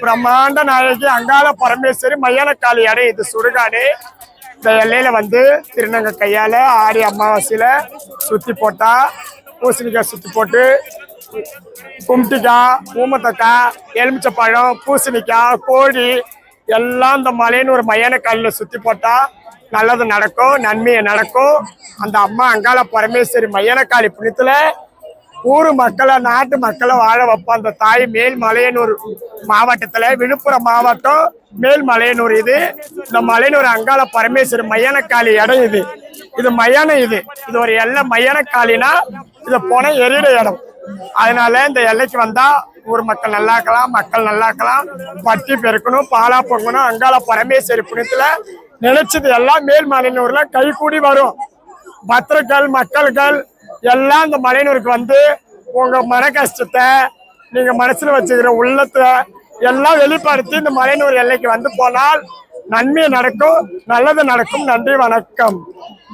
பிரம்மாண்ட நாயகி அங்காள பரமேஸ்வரி மையானக்காளி இடம் இது சுடுகாடு. இந்த எல்லையில வந்து திருநங்க கையால ஆடி அமாவாசையில சுத்தி போட்டா, பூசணிக்காய் சுத்தி போட்டு, கும்டிக்காய், ஊமத்தக்காய், எலுமிச்சப்பழம், பூசணிக்காய், கோழி எல்லாம் இந்த மலைன்னு ஒரு மையானக்காலில சுத்தி போட்டா நல்லது நடக்கும், நன்மையை நடக்கும். அந்த அம்மா அங்காள பரமேஸ்வரி மையானக்காளி புண்ணியத்துல ஊர் மக்களை நாட்டு மக்களை வாழ வைப்போம். அந்த தாய் மேல்மலையனூர் மாவட்டத்துல, விழுப்புரம் மாவட்டம் மேல்மலையனூர். இது இந்த மலையனூர் அங்காள பரமேஸ்வரி மையானக்காளி இடம். இது மயானம். இது ஒரு எல்லை. மையானக்காளினா இது போன எரியிற இடம். அதனால இந்த எல்லைக்கு வந்தா ஊர் மக்கள் நல்லா இருக்கலாம், மக்கள் நல்லா இருக்கலாம், பட்டி பெருக்கணும், பாலா பொங்கணும். அங்காள பரமேஸ்வரி புண்ணியத்துல நினைச்சது எல்லாம் மேல்மலையனூர்ல கை கூடி வரும். பக்தர்கள் மக்கள்கள் எல்லாம் இந்த மலையனூருக்கு வந்து உங்க மன கஷ்டத்தை, நீங்க மனசுல வச்சுக்கிற உள்ளத்தை எல்லாம் வெளிப்படுத்தி இந்த மலையனூர் எல்லைக்கு வந்து போனால் நன்மை நடக்கும், நல்லது நடக்கும். நன்றி, வணக்கம்.